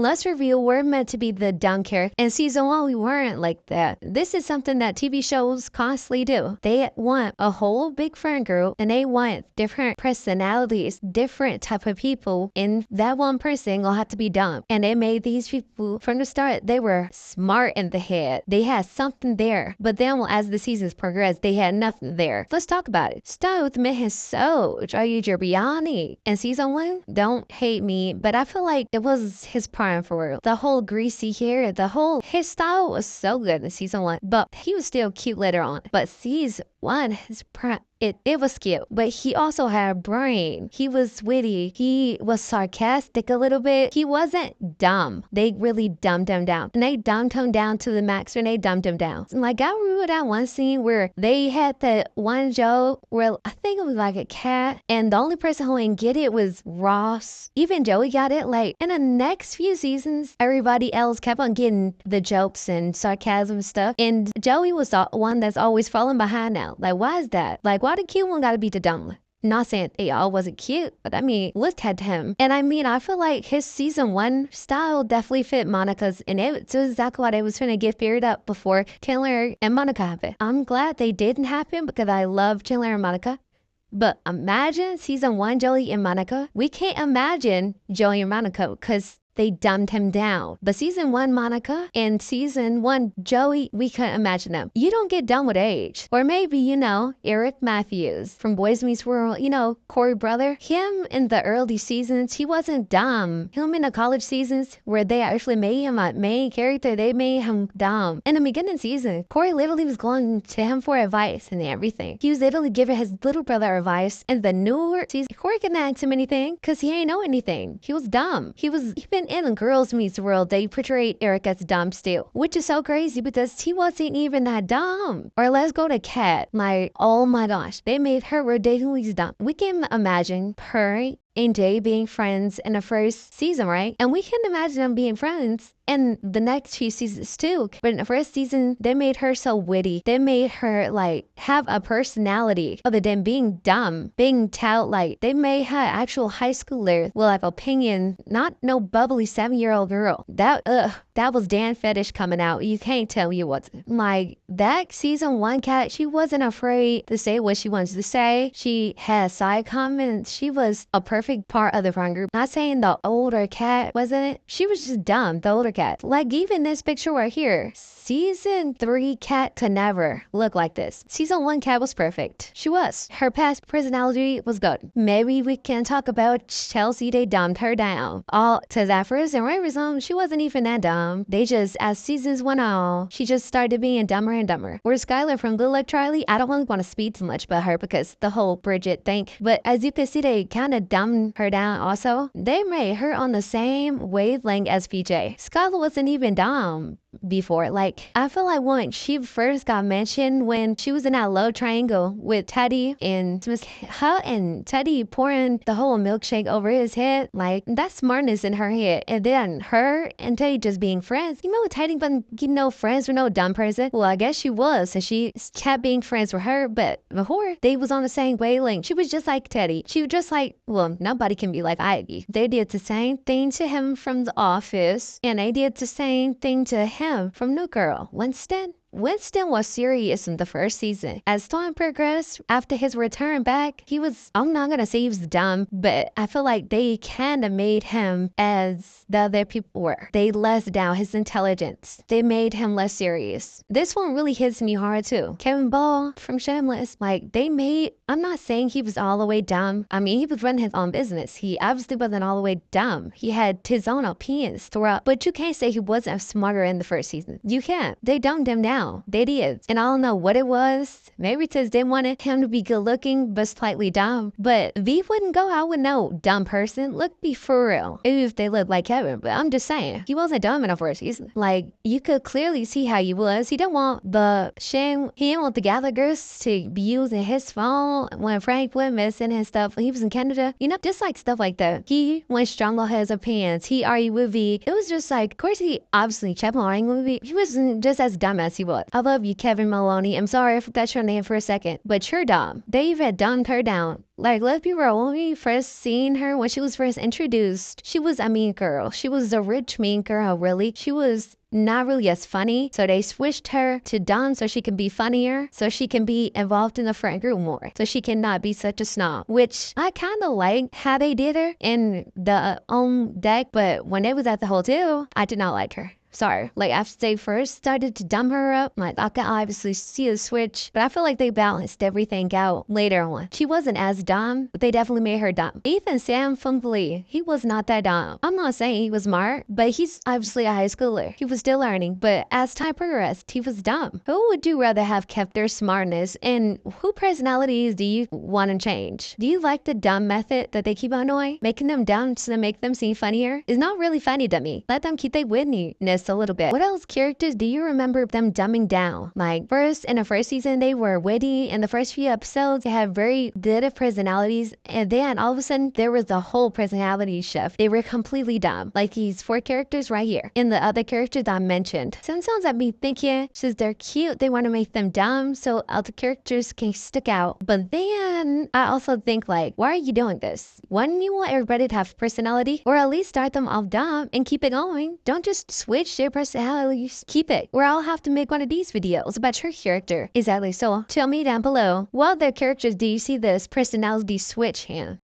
let's review, we're meant to be the dumb character. In season 1, we weren't like that. This is something that TV shows constantly do. They want a whole big friend group and they want different personalities, different type of people, and that one person will have to be dumb. And they made these people from the start, they were smart in the head. They had something there. But then as the seasons progressed, they had nothing there. Let's talk about it. Start with Mihisoj, Giuliani. In season 1, don't hate me, but I feel like it was his prime for real. The whole greasy hair, his style was so good in season 1, but he was still cute later on. But season 1, his prime, it was cute, but he also had a brain. He was witty. He was sarcastic a little bit. He wasn't dumb. They really dumbed him down. And they dumbed him down to the max when they dumbed him down. Like, I remember that one scene where they had that one joke where I think it was like a cat, and the only person who didn't get it was Ross. Even Joey got it. Like, in the next few seasons, everybody else kept on getting the jokes and sarcasm stuff. And Joey was the one that's always falling behind now. Like, why is that? Like, why the cute one gotta be the dumb one? Not saying they all wasn't cute, but I mean, look at him. And I mean, I feel like his season 1 style definitely fit Monica's, and it was exactly what I was trying to get figured out before Chandler and Monica happened. I'm glad they didn't happen because I love Chandler and Monica. But imagine season 1 Joey and Monica. We can't imagine Joey and Monica because they dumbed him down. But season 1 Monica and season 1 Joey, we couldn't imagine them. You don't get dumb with age. Or maybe, Eric Matthews from Boys Meets World, Corey brother. Him in the early seasons, he wasn't dumb. Him in the college seasons where they actually made him a main character, they made him dumb. In the beginning season, Corey literally was going to him for advice and everything. He was literally giving his little brother advice. In the newer season, Corey couldn't ask him anything because he ain't know anything. He was dumb. Even in Girls Meets World, they portrayed Eric as dumb still, which is so crazy because he wasn't even that dumb. Or let's go to Kat. Like, oh my gosh, they made her ridiculously dumb. We can imagine her and Jay being friends in the first season, right? And we can imagine them being friends in the next few seasons too. But in the first season, they made her so witty. They made her like have a personality other than being dumb, being tout. They made her actual high schooler will have opinion, not no bubbly 7-year-old girl. That was Dan Fetish coming out. You can't tell me what's like that season 1 Kat. She wasn't afraid to say what she wants to say. She had side comments. She was a perfect part of the friend group. Not saying the older Kat wasn't it. She was just dumb. The older Kat. Like even this picture right here. Season 3 Kat could never look like this. Season 1 Kat was perfect. She was. Her past personality was good. Maybe we can talk about Chelsea. They dumbed her down. All to Zephyrus and Raversome, she wasn't even that dumb. They just, as seasons went on, she just started being dumber and dumber. Whereas Skylar from Good Luck Charlie, I don't really want to speak too much about her because the whole Bridget thing. But as you can see, they kind of dumbed her down also. They made her on the same wavelength as PJ. Skylar wasn't even dumb before. Like, I feel like when she first got mentioned, when she was in that love triangle with Teddy and her and Teddy pouring the whole milkshake over his head, like that smartness in her head. And then her and Teddy just being friends. Teddy wasn't getting no friends with no dumb person. Well, I guess she was, and she kept being friends with her, but before they was on the same wavelength. She was just like Teddy. She was just like, well, nobody can be like Ivy. They did the same thing to him from The Office, and they did the same thing to him from New Girl. Winston was serious in the first season. As time progressed, after his return back, I'm not gonna say he was dumb, but I feel like they kind of made him as the other people were. They less down his intelligence. They made him less serious. This one really hits me hard too. Kevin Ball from Shameless, I'm not saying he was all the way dumb. I mean, he was running his own business. He obviously wasn't all the way dumb. He had his own opinions throughout, but you can't say he wasn't smarter in the first season. You can't. They dumbed him down. They did. And I don't know what it was. Maybe it's they wanted him to be good looking, but slightly dumb. But V wouldn't go out with no dumb person. Look, be for real. If they look like Kevin. But I'm just saying, he wasn't dumb enough for a season. Like, you could clearly see how he was. He didn't want he didn't want the Gallaghers to be using his phone when Frank went missing and stuff. He was in Canada. Just like stuff like that. He went strong on his opinions. He argued with V. It was just like, of course he obviously kept on arguing with V. He wasn't just as dumb as he was was. I love you, Kevin Maloney. I'm sorry if that's your name for a second, but you're dumb. They even dumbed her down. Like, let's be real, when we first seen her, when she was first introduced, she was a mean girl. She was a rich mean girl, really. She was not really as funny, so they switched her to dumb so she can be funnier, so she can be involved in the friend group more, so she cannot be such a snob, which I kind of like how they did her in the on deck, but when it was at the hotel, I did not like her. Sorry. Like, after they first started to dumb her up, like, I can obviously see a switch, but I feel like they balanced everything out later on. She wasn't as dumb, but they definitely made her dumb. Ethan Sam Fung Lee, he was not that dumb. I'm not saying he was smart, but he's obviously a high schooler. He was still learning, but as time progressed, he was dumb. Who would you rather have kept their smartness, and who personalities do you want to change? Do you like the dumb method that they keep on doing? Making them dumb to make them seem funnier? It's not really funny to me. Let them keep their wittiness a little bit. What else characters do you remember them dumbing down? Like, first, in the first season, they were witty. In the first few episodes, they had very good personalities. And then all of a sudden, there was a whole personality shift. They were completely dumb. Like these 4 characters right here. And the other characters I mentioned. Sometimes I'd be thinking, since they're cute, they want to make them dumb so other characters can stick out. But then I also think, like, why are you doing this? Wouldn't you want everybody to have personality? Or at least start them off dumb and keep it going? Don't just switch their personalities. Keep it. Or I'll have to make one of these videos about your character. Exactly. So tell me down below, what other characters do you see this personality switch in?